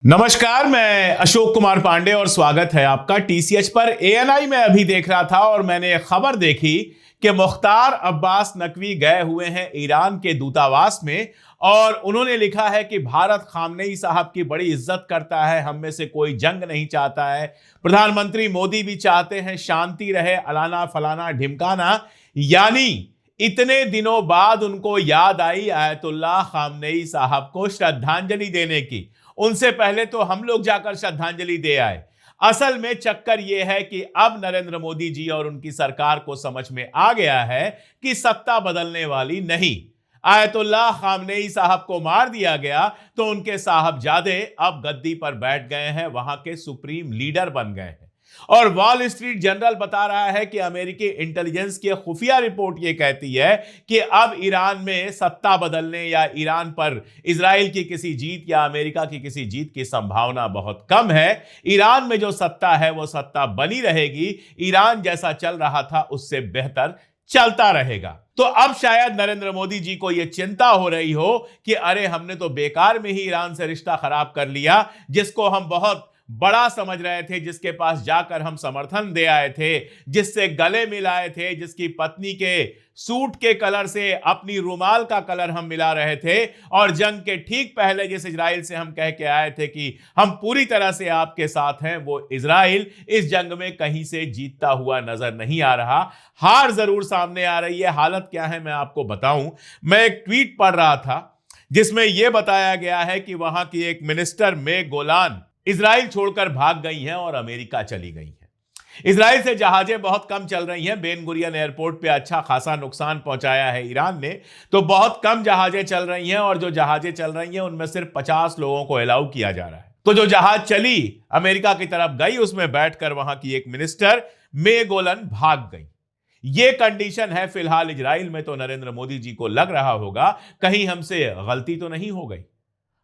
नमस्कार, मैं अशोक कुमार पांडे और स्वागत है आपका टीसीएच पर। एएनआई में अभी देख रहा था और मैंने एक खबर देखी कि मुख्तार अब्बास नकवी गए हुए हैं ईरान के दूतावास में और उन्होंने लिखा है कि भारत खामनेई साहब की बड़ी इज्जत करता है, हम में से कोई जंग नहीं चाहता है, प्रधानमंत्री मोदी भी चाहते हैं शांति रहे, अलाना फलाना ढिमकाना। यानी इतने दिनों बाद उनको याद आई आयतुल्लाह खामनेई साहब को श्रद्धांजलि देने की। उनसे पहले तो हम लोग जाकर श्रद्धांजलि दे आए। असल में चक्कर यह है कि अब नरेंद्र मोदी जी और उनकी सरकार को समझ में आ गया है कि सत्ता बदलने वाली नहीं। आयतुल्लाह खामनेई साहब को मार दिया गया तो उनके साहबजादे अब गद्दी पर बैठ गए हैं, वहां के सुप्रीम लीडर बन गए हैं। और वॉल स्ट्रीट जर्नल बता रहा है कि अमेरिकी इंटेलिजेंस की खुफिया रिपोर्ट यह कहती है कि अब ईरान में सत्ता बदलने या ईरान पर इजराइल की किसी जीत या अमेरिका की किसी जीत की संभावना बहुत कम है। ईरान में जो सत्ता है वो सत्ता बनी रहेगी, ईरान जैसा चल रहा था उससे बेहतर चलता रहेगा। तो अब शायद नरेंद्र मोदी जी को यह चिंता हो रही हो कि अरे हमने तो बेकार में ही ईरान से रिश्ता खराब कर लिया, जिसको हम बहुत बड़ा समझ रहे थे, जिसके पास जाकर हम समर्थन दे आए थे, जिससे गले मिलाए थे, जिसकी पत्नी के सूट के कलर से अपनी रुमाल का कलर हम मिला रहे थे, और जंग के ठीक पहले जिस इजराइल से हम कह के आए थे कि हम पूरी तरह से आपके साथ हैं, वो इजराइल इस जंग में कहीं से जीतता हुआ नजर नहीं आ रहा। हार जरूर सामने आ रही है। हालत क्या है मैं आपको बताऊं। मैं एक ट्वीट पढ़ रहा था जिसमें यह बताया गया है कि वहां की एक मिनिस्टर मे गोलान इजराइल छोड़कर भाग गई हैं और अमेरिका चली गई हैं। इजराइल से जहाजें बहुत कम चल रही हैं। बेन गुरियन एयरपोर्ट पे अच्छा खासा नुकसान पहुंचाया है ईरान ने, तो बहुत कम जहाजें चल रही हैं और जो जहाजें चल रही हैं उनमें सिर्फ 50 लोगों को अलाउ किया जा रहा है। तो जो जहाज चली अमेरिका की तरफ गई, उसमें बैठकर वहां की एक मिनिस्टर मे गोलन भाग गई। यह कंडीशन है फिलहाल इजराइल में। तो नरेंद्र मोदी जी को लग रहा होगा कहीं हमसे गलती तो नहीं हो गई।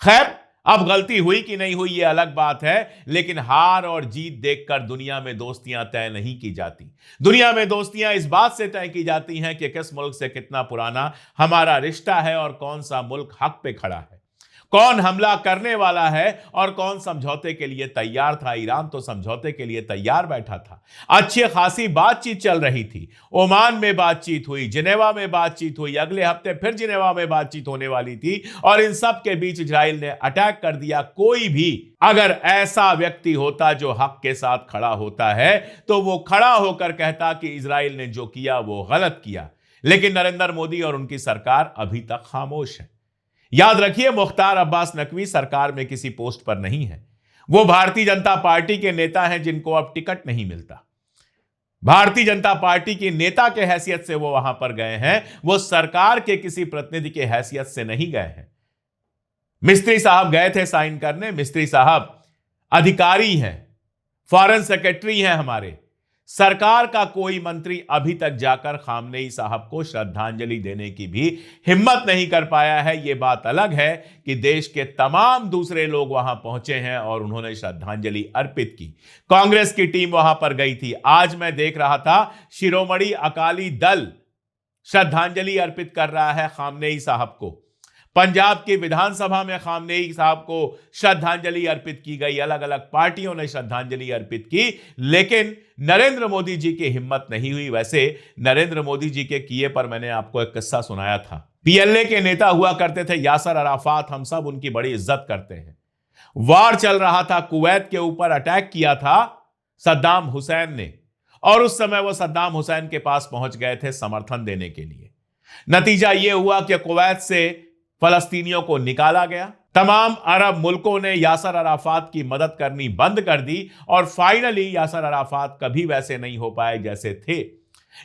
खैर, अब गलती हुई कि नहीं हुई यह अलग बात है, लेकिन हार और जीत देखकर दुनिया में दोस्तियां तय नहीं की जाती। दुनिया में दोस्तियां इस बात से तय की जाती हैं कि किस मुल्क से कितना पुराना हमारा रिश्ता है और कौन सा मुल्क हक पे खड़ा है, कौन हमला करने वाला है और कौन समझौते के लिए तैयार था। ईरान तो समझौते के लिए तैयार बैठा था। अच्छी खासी बातचीत चल रही थी। ओमान में बातचीत हुई, जिनेवा में बातचीत हुई, अगले हफ्ते फिर जिनेवा में बातचीत होने वाली थी, और इन सब के बीच इजराइल ने अटैक कर दिया। कोई भी अगर ऐसा व्यक्ति होता जो हक के साथ खड़ा होता है तो वो खड़ा होकर कहता कि इजराइल ने जो किया वो गलत किया। लेकिन नरेंद्र मोदी और उनकी सरकार अभी तक खामोश है। याद रखिए, मुख्तार अब्बास नकवी सरकार में किसी पोस्ट पर नहीं है। वो भारतीय जनता पार्टी के नेता हैं जिनको अब टिकट नहीं मिलता। भारतीय जनता पार्टी के नेता के हैसियत से वो वहां पर गए हैं, वो सरकार के किसी प्रतिनिधि के हैसियत से नहीं गए हैं। मिस्त्री साहब गए थे साइन करने। मिस्त्री साहब अधिकारी हैं, फॉरेन सेक्रेटरी हैं हमारे। सरकार का कोई मंत्री अभी तक जाकर खामनेई साहब को श्रद्धांजलि देने की भी हिम्मत नहीं कर पाया है। यह बात अलग है कि देश के तमाम दूसरे लोग वहां पहुंचे हैं और उन्होंने श्रद्धांजलि अर्पित की। कांग्रेस की टीम वहां पर गई थी। आज मैं देख रहा था शिरोमणि अकाली दल श्रद्धांजलि अर्पित कर रहा है खामनेई साहब को। पंजाब की विधानसभा में खामनेई साहब को श्रद्धांजलि अर्पित की गई। अलग अलग पार्टियों ने श्रद्धांजलि अर्पित की, लेकिन नरेंद्र मोदी जी की हिम्मत नहीं हुई। वैसे नरेंद्र मोदी जी के किए पर मैंने आपको एक किस्सा सुनाया था। पीएलए के नेता हुआ करते थे यासर अराफात, हम सब उनकी बड़ी इज्जत करते हैं। वार चल रहा था, कुवैत के ऊपर अटैक किया था सद्दाम हुसैन ने, और उस समय वो सद्दाम हुसैन के पास पहुंच गए थे समर्थन देने के लिए। नतीजा यह हुआ कि कुवैत से फलस्तीनियों को निकाला गया। तमाम अरब मुल्कों ने यासर अराफात की मदद करनी बंद कर दी, और फाइनली यासर अराफात कभी वैसे नहीं हो पाए जैसे थे।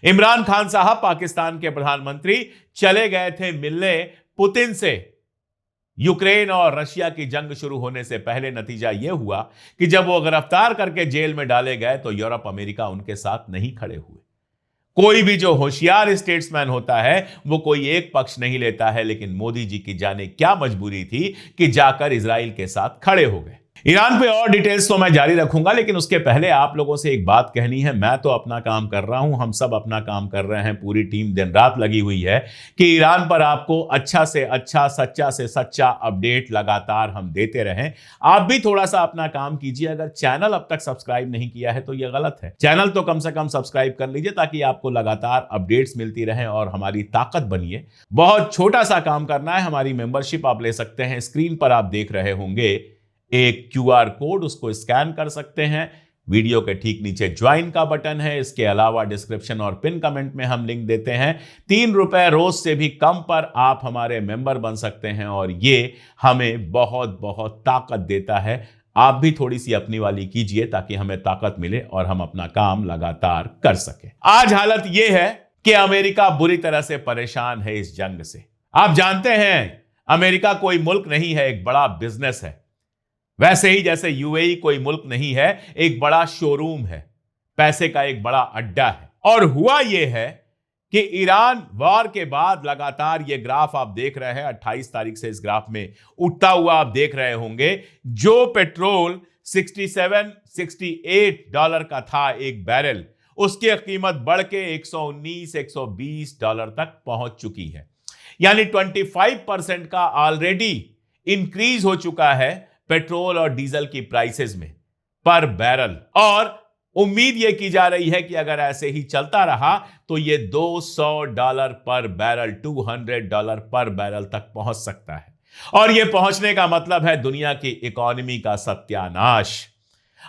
इमरान खान साहब पाकिस्तान के प्रधानमंत्री चले गए थे मिलने पुतिन से। यूक्रेन और रशिया की जंग शुरू होने से पहले नतीजा यह हुआ कि जब वो गिरफ्तार करके जेल में डाले गए तो यूरोप अमेरिका उनके साथ नहीं खड़े हुए। कोई भी जो होशियार स्टेट्समैन होता है वो कोई एक पक्ष नहीं लेता है, लेकिन मोदी जी की जाने क्या मजबूरी थी कि जाकर इजराइल के साथ खड़े हो गए। ईरान पे और डिटेल्स तो मैं जारी रखूंगा, लेकिन उसके पहले आप लोगों से एक बात कहनी है। मैं तो अपना काम कर रहा हूं, हम सब अपना काम कर रहे हैं, पूरी टीम दिन रात लगी हुई है कि ईरान पर आपको अच्छा से अच्छा, सच्चा से सच्चा अपडेट लगातार हम देते रहें। आप भी थोड़ा सा अपना काम कीजिए। अगर चैनल अब तक सब्सक्राइब नहीं किया है तो यह गलत है। चैनल तो कम से कम सब्सक्राइब कर लीजिए ताकि आपको लगातार अपडेट्स मिलती रहें और हमारी ताकत बनिए। बहुत छोटा सा काम करना है, हमारी मेंबरशिप आप ले सकते हैं। स्क्रीन पर आप देख रहे होंगे एक क्यूआर कोड, उसको स्कैन कर सकते हैं। वीडियो के ठीक नीचे ज्वाइन का बटन है। इसके अलावा डिस्क्रिप्शन और पिन कमेंट में हम लिंक देते हैं। ₹3 रोज से भी कम पर आप हमारे मेंबर बन सकते हैं और ये हमें बहुत बहुत ताकत देता है। आप भी थोड़ी सी अपनी वाली कीजिए ताकि हमें ताकत मिले और हम अपना काम लगातार कर सके। आज हालत यह है कि अमेरिका बुरी तरह से परेशान है इस जंग से। आप जानते हैं अमेरिका कोई मुल्क नहीं है, एक बड़ा बिजनेस है। वैसे ही जैसे यूएई कोई मुल्क नहीं है, एक बड़ा शोरूम है, पैसे का एक बड़ा अड्डा है। और हुआ यह है कि ईरान वॉर के बाद लगातार ये ग्राफ आप देख रहे हैं, 28 तारीख से इस ग्राफ में उठता हुआ आप देख रहे होंगे। जो पेट्रोल $67-68 का था एक बैरल, उसकी कीमत बढ़ के $119-120 तक पहुंच चुकी है। यानी 25% का ऑलरेडी इंक्रीज हो चुका है पेट्रोल और डीजल की प्राइसेस में पर बैरल। और उम्मीद यह की जा रही है कि अगर ऐसे ही चलता रहा तो यह $200 पर बैरल, $200 पर बैरल तक पहुंच सकता है। और यह पहुंचने का मतलब है दुनिया की इकोनॉमी का सत्यानाश।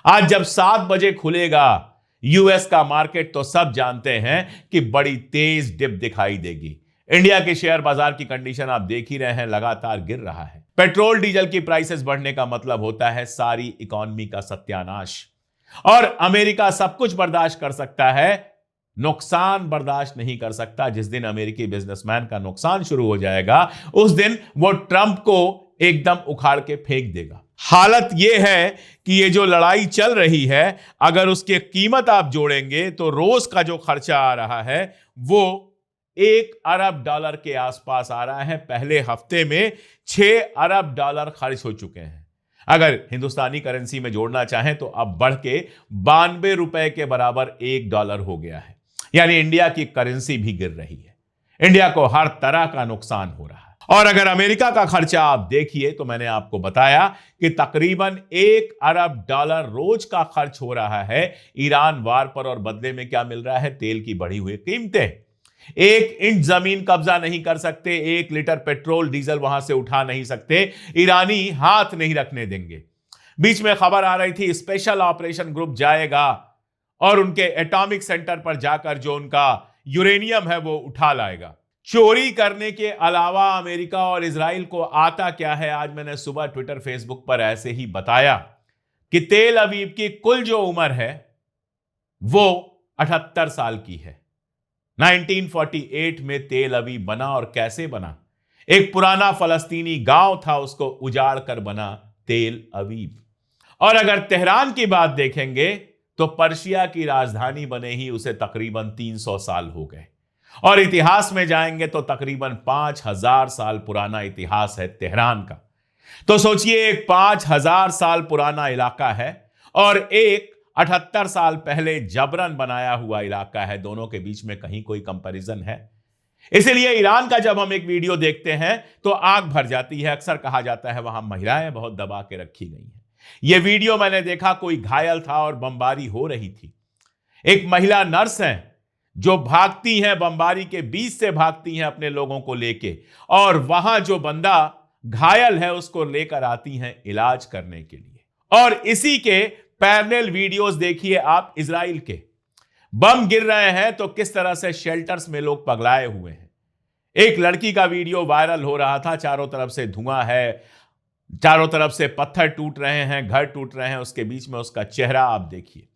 आज जब 7 बजे खुलेगा यूएस का मार्केट तो सब जानते हैं कि बड़ी तेज डिप दिखाई देगी। इंडिया के शेयर बाजार की कंडीशन आप देख ही रहे हैं, लगातार गिर रहा है। पेट्रोल डीजल की प्राइसेस बढ़ने का मतलब होता है सारी इकोनॉमी का सत्यानाश। और अमेरिका सब कुछ बर्दाश्त कर सकता है, नुकसान बर्दाश्त नहीं कर सकता। जिस दिन अमेरिकी बिजनेसमैन का नुकसान शुरू हो जाएगा उस दिन वो ट्रंप को एकदम उखाड़ के फेंक देगा। हालत यह है कि ये जो लड़ाई चल रही है, अगर उसकी कीमत आप जोड़ेंगे तो रोज का जो खर्चा आ रहा है वो $1 अरब के आसपास आ रहा है। पहले हफ्ते में $6 अरब खर्च हो चुके हैं। अगर हिंदुस्तानी करेंसी में जोड़ना चाहें तो अब बढ़ के $92 के बराबर $1 हो गया है। यानी इंडिया की करेंसी भी गिर रही है, इंडिया को हर तरह का नुकसान हो रहा है। और अगर अमेरिका का खर्चा आप देखिए तो मैंने आपको बताया कि तकरीबन $1 अरब रोज का खर्च हो रहा है ईरान वार पर। और बदले में क्या मिल रहा है? तेल की बढ़ी हुई कीमतें। 1 इंच जमीन कब्जा नहीं कर सकते, 1 लीटर पेट्रोल डीजल वहां से उठा नहीं सकते, ईरानी हाथ नहीं रखने देंगे। बीच में खबर आ रही थी स्पेशल ऑपरेशन ग्रुप जाएगा और उनके एटॉमिक सेंटर पर जाकर जो उनका यूरेनियम है वो उठा लाएगा। चोरी करने के अलावा अमेरिका और इजराइल को आता क्या है? आज मैंने सुबह ट्विटर फेसबुक पर ऐसे ही बताया कि तेल अवीव की कुल जो उम्र है वो 78 साल की है। 1948 में तेल अवीव बना। और कैसे बना? एक पुराना फलस्तीनी गांव था, उसको उजाड़ कर बना तेल अवीव। और अगर तेहरान की बात देखेंगे तो पर्शिया की राजधानी बने ही उसे तकरीबन 300 साल हो गए। और इतिहास में जाएंगे तो तकरीबन 5000 साल पुराना इतिहास है तेहरान का। तो सोचिए, एक 5000 साल पुराना इलाका है और एक 78 साल पहले जबरन बनाया हुआ इलाका है। दोनों के बीच में कहीं कोई कंपैरिजन है? इसलिए ईरान का जब हम एक वीडियो देखते हैं तो आंख भर जाती है। अक्सर कहा जाता है वहां महिलाएं बहुत दबा के रखी गई हैं। यह वीडियो मैंने देखा, कोई घायल था और बमबारी हो रही थी। एक महिला नर्स है जो भागती हैं, बमबारी के बीच से भागती हैं अपने लोगों को लेके, और वहां जो बंदा घायल है उसको लेकर आती हैं इलाज करने के लिए। और इसी के पैरेलल वीडियोस देखिए आप, इजराइल के बम गिर रहे हैं तो किस तरह से शेल्टर्स में लोग पगलाए हुए हैं। एक लड़की का वीडियो वायरल हो रहा था, चारों तरफ से धुआं है, चारों तरफ से पत्थर टूट रहे हैं, घर टूट रहे हैं, उसके बीच में उसका चेहरा आप देखिए।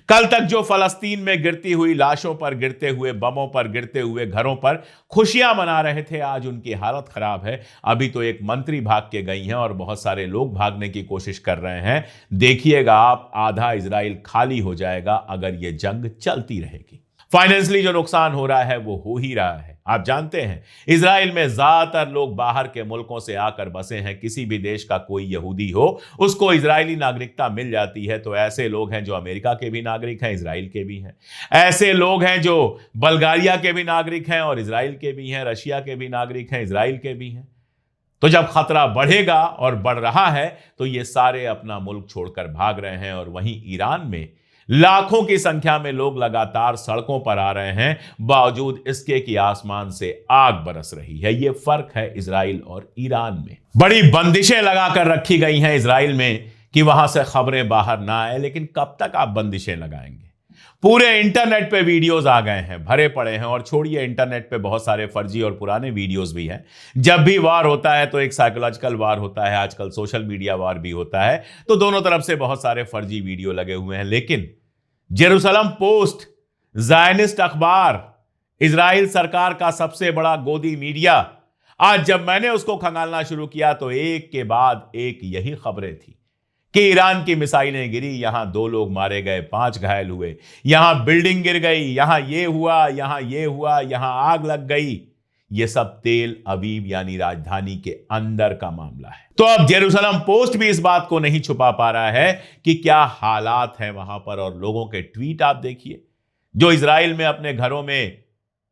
कल तक जो फलस्तीन में गिरती हुई लाशों पर, गिरते हुए बमों पर, गिरते हुए घरों पर खुशियां मना रहे थे, आज उनकी हालत खराब है। अभी तो एक मंत्री भाग के गई हैं और बहुत सारे लोग भागने की कोशिश कर रहे हैं। देखिएगा आप, आधा इजराइल खाली हो जाएगा अगर यह जंग चलती रहेगी। फाइनेंशियली जो नुकसान हो रहा है वो हो ही रहा है। आप जानते हैं इजराइल में ज्यादातर लोग बाहर के मुल्कों से आकर बसे हैं। किसी भी देश का कोई यहूदी हो उसको इजरायली नागरिकता मिल जाती है। तो ऐसे लोग हैं जो अमेरिका के भी नागरिक हैं, इजराइल के भी हैं। ऐसे लोग हैं जो बल्गारिया के भी नागरिक हैं और इजराइल के भी हैं, रशिया के भी नागरिक हैं, इजराइल के भी हैं। तो जब खतरा बढ़ेगा और बढ़ रहा है तो ये सारे अपना मुल्क छोड़कर भाग रहे हैं। और वहीं ईरान में लाखों की संख्या में लोग लगातार सड़कों पर आ रहे हैं, बावजूद इसके कि आसमान से आग बरस रही है। यह फर्क है इजराइल और ईरान में। बड़ी बंदिशें लगाकर रखी गई हैं इजराइल में कि वहां से खबरें बाहर ना आए, लेकिन कब तक आप बंदिशें लगाएंगे? पूरे इंटरनेट पे वीडियोस आ गए हैं, भरे पड़े हैं। और छोड़िए, इंटरनेट पे बहुत सारे फर्जी और पुराने वीडियोस भी हैं। जब भी वार होता है तो एक साइकोलॉजिकल वार होता है, आजकल सोशल मीडिया वार भी होता है। तो दोनों तरफ से बहुत सारे फर्जी वीडियो लगे हुए हैं। लेकिन जेरूसलम पोस्ट, ज़ायनिस्ट अखबार, इजराइल सरकार का सबसे बड़ा गोदी मीडिया, आज जब मैंने उसको खंगालना शुरू किया तो एक के बाद एक यही खबरें थी कि ईरान की मिसाइलें गिरी, यहां 2 लोग मारे गए, 5 घायल हुए, यहां बिल्डिंग गिर गई, यहां ये हुआ, यहां ये हुआ, यहां आग लग गई। ये सब तेल अवीव यानी राजधानी के अंदर का मामला है। तो अब जेरूसलम पोस्ट भी इस बात को नहीं छुपा पा रहा है कि क्या हालात हैं वहां पर। और लोगों के ट्वीट आप देखिए, जो इजराइल में अपने घरों में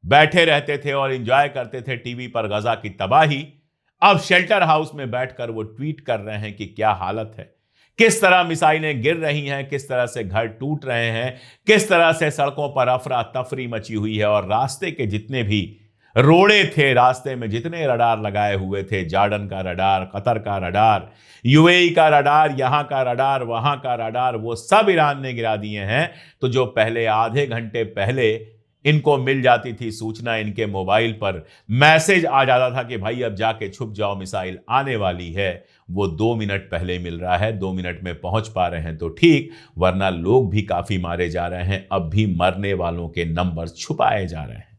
बैठे रहते थे और एंजॉय करते थे टीवी पर गजा की तबाही, अब शेल्टर हाउस में बैठकर वो ट्वीट कर रहे हैं कि क्या हालत है, किस तरह मिसाइलें गिर रही हैं, किस तरह से घर टूट रहे हैं, किस तरह से सड़कों पर अफरा तफरी मची हुई है। और रास्ते के जितने भी रोड़े थे, रास्ते में जितने रडार लगाए हुए थे, जॉर्डन का रडार, कतर का रडार, यूएई का रडार, यहां का रडार, वहां का रडार, वो सब ईरान ने गिरा दिए हैं। तो जो पहले आधे घंटे पहले इनको मिल जाती थी सूचना, इनके मोबाइल पर मैसेज आ जाता था कि भाई अब जाके छुप जाओ, मिसाइल आने वाली है, वो 2 मिनट पहले मिल रहा है। 2 मिनट में पहुंच पा रहे हैं तो ठीक, वरना लोग भी काफी मारे जा रहे हैं। अब भी मरने वालों के नंबर छुपाए जा रहे हैं।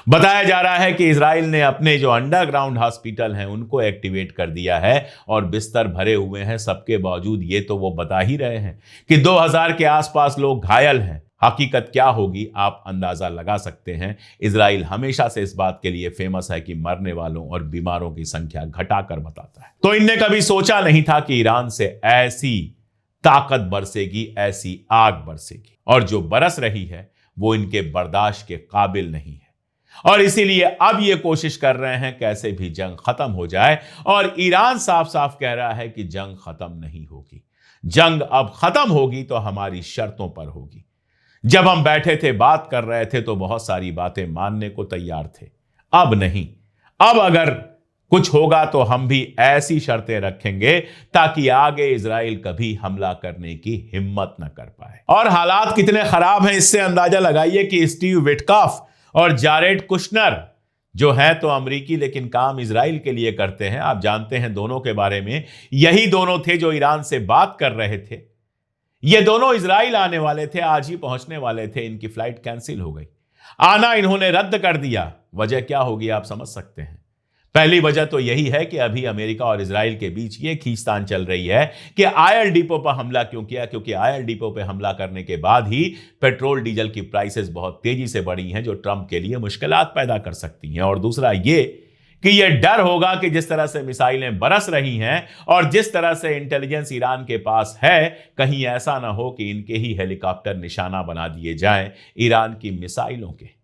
बताया जा रहा है कि इजराइल ने अपने जो अंडरग्राउंड हॉस्पिटल हैं उनको एक्टिवेट कर दिया है और बिस्तर भरे हुए हैं। सबके बावजूद ये तो वो बता ही रहे हैं कि 2000 के आसपास लोग घायल हैं। हकीकत क्या होगी आप अंदाजा लगा सकते हैं। इजराइल हमेशा से इस बात के लिए फेमस है कि मरने वालों और बीमारों की संख्या घटाकर बताता है। तो इनने कभी सोचा नहीं था कि ईरान से ऐसी ताकत बरसेगी, ऐसी आग बरसेगी। और जो बरस रही है वो इनके बर्दाश्त के काबिल नहीं है। और इसीलिए अब ये कोशिश कर रहे हैं कैसे भी जंग खत्म हो जाए। और ईरान साफ साफ कह रहा है कि जंग खत्म नहीं होगी। जंग अब खत्म होगी तो हमारी शर्तों पर होगी। जब हम बैठे थे, बात कर रहे थे, तो बहुत सारी बातें मानने को तैयार थे। अब नहीं। अब अगर कुछ होगा तो हम भी ऐसी शर्तें रखेंगे ताकि आगे इजराइल कभी हमला करने की हिम्मत न कर पाए। और हालात कितने खराब हैं इससे अंदाजा लगाइए कि स्टीव विटकॉफ और जारेड कुशनर जो है तो अमरीकी लेकिन काम इजराइल के लिए करते हैं। आप जानते हैं दोनों के बारे में, यही दोनों थे जो ईरान से बात कर रहे थे। ये दोनों इजराइल आने वाले थे, आज ही पहुंचने वाले थे। इनकी फ्लाइट कैंसिल हो गई, आना इन्होंने रद्द कर दिया। वजह क्या होगी आप समझ सकते हैं। पहली वजह तो यही है कि अभी अमेरिका और इजराइल के बीच ये खींचतान चल रही है कि आयल डिपो पर हमला क्यों किया, क्योंकि आयल डिपो पर हमला करने के बाद ही पेट्रोल डीजल की प्राइसेस बहुत तेजी से बढ़ी हैं, जो ट्रंप के लिए मुश्किलात पैदा कर सकती हैं। और दूसरा ये कि यह डर होगा कि जिस तरह से मिसाइलें बरस रही हैं और जिस तरह से इंटेलिजेंस ईरान के पास है, कहीं ऐसा ना हो कि इनके ही हेलीकॉप्टर निशाना बना दिए जाएं ईरान की मिसाइलों के।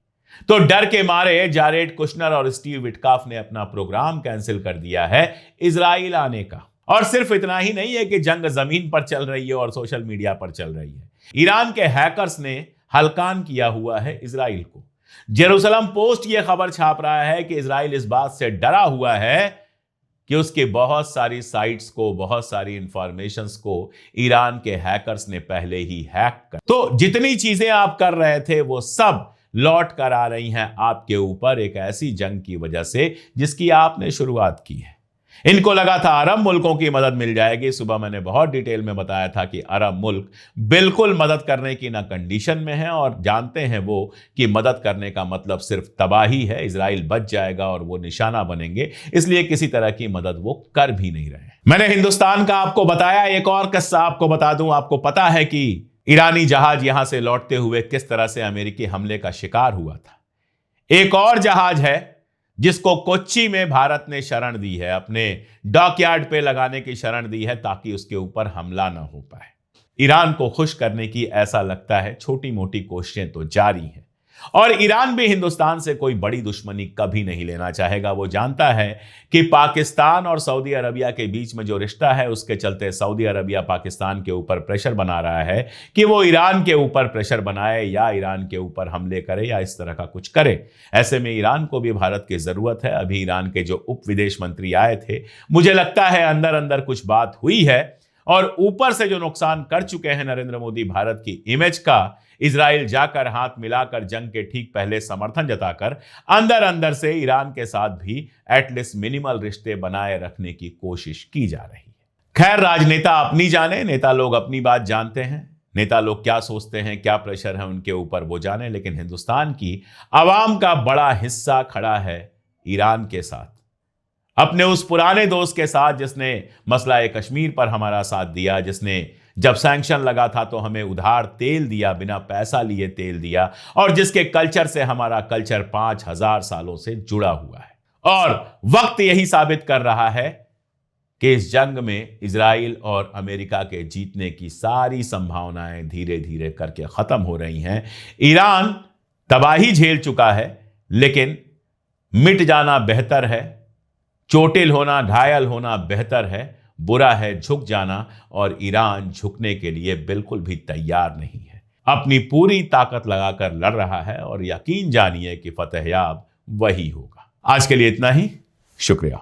तो डर के मारे जारेड कुशनर और स्टीव विटकॉफ ने अपना प्रोग्राम कैंसिल कर दिया है इजराइल आने का। और सिर्फ इतना ही नहीं है कि जंग जमीन पर चल रही है और सोशल मीडिया पर चल रही है, ईरान के हैकर्स ने हलकान किया हुआ है इजराइल को। जेरूसलम पोस्ट यह खबर छाप रहा है कि इजराइल इस बात से डरा हुआ है कि उसके बहुत सारी साइट्स को, बहुत सारी इंफॉर्मेशंस को ईरान के हैकर्स ने पहले ही हैक कर। तो जितनी चीजें आप कर रहे थे वो सब लौट कर आ रही हैं आपके ऊपर, एक ऐसी जंग की वजह से जिसकी आपने शुरुआत की है। इनको लगा था अरब मुल्कों की मदद मिल जाएगी। सुबह मैंने बहुत डिटेल में बताया था कि अरब मुल्क बिल्कुल मदद करने की ना कंडीशन में है, और जानते हैं वो कि मदद करने का मतलब सिर्फ तबाही है। इजराइल बच जाएगा और वो निशाना बनेंगे, इसलिए किसी तरह की मदद वो कर भी नहीं रहे। मैंने हिंदुस्तान का आपको बताया, एक और किस्सा आपको बता दूं। आपको पता है कि ईरानी जहाज यहां से लौटते हुए किस तरह से अमेरिकी हमले का शिकार हुआ था। एक और जहाज है जिसको कोच्चि में भारत ने शरण दी है, अपने डॉकयार्ड पे लगाने की शरण दी है ताकि उसके ऊपर हमला ना हो पाए। ईरान को खुश करने की ऐसा लगता है छोटी मोटी कोशिशें तो जारी हैं, और ईरान भी हिंदुस्तान से कोई बड़ी दुश्मनी कभी नहीं लेना चाहेगा। वो जानता है कि पाकिस्तान और सऊदी अरबिया के बीच में जो रिश्ता है, उसके चलते सऊदी अरबिया पाकिस्तान के ऊपर प्रेशर बना रहा है कि वो ईरान के ऊपर प्रेशर बनाए या ईरान के ऊपर हमले करे या इस तरह का कुछ करे। ऐसे में ईरान को भी भारत की जरूरत है। अभी ईरान के जो उप विदेश मंत्री आए थे, मुझे लगता है अंदर अंदर कुछ बात हुई है, और ऊपर से जो नुकसान कर चुके हैं नरेंद्र मोदी भारत की इमेज का, इजराइल जाकर हाथ मिलाकर जंग के ठीक पहले समर्थन जताकर अंदर अंदर से ईरान के साथ भी एटलीस्ट मिनिमल रिश्ते बनाए रखने की कोशिश की जा रही है। खैर, राजनेता अपनी जाने, नेता लोग अपनी बात जानते हैं। नेता लोग क्या सोचते हैं, क्या प्रेशर है उनके ऊपर, वो जाने। लेकिन हिंदुस्तान की आवाम का बड़ा हिस्सा खड़ा है ईरान के साथ, अपने उस पुराने दोस्त के साथ जिसने मसला कश्मीर पर हमारा साथ दिया, जिसने जब सैंक्शन लगा था तो हमें उधार तेल दिया, बिना पैसा लिए तेल दिया, और जिसके कल्चर से हमारा कल्चर 5000 सालों से जुड़ा हुआ है। और वक्त यही साबित कर रहा है कि इस जंग में इजराइल और अमेरिका के जीतने की सारी संभावनाएं धीरे धीरे करके खत्म हो रही हैं। ईरान तबाही झेल चुका है, लेकिन मिट जाना बेहतर है, चोटिल होना, घायल होना बेहतर है। बुरा है झुक जाना, और ईरान झुकने के लिए बिल्कुल भी तैयार नहीं है। अपनी पूरी ताकत लगाकर लड़ रहा है, और यकीन जानिए कि फतेहयाब वही होगा। आज के लिए इतना ही, शुक्रिया।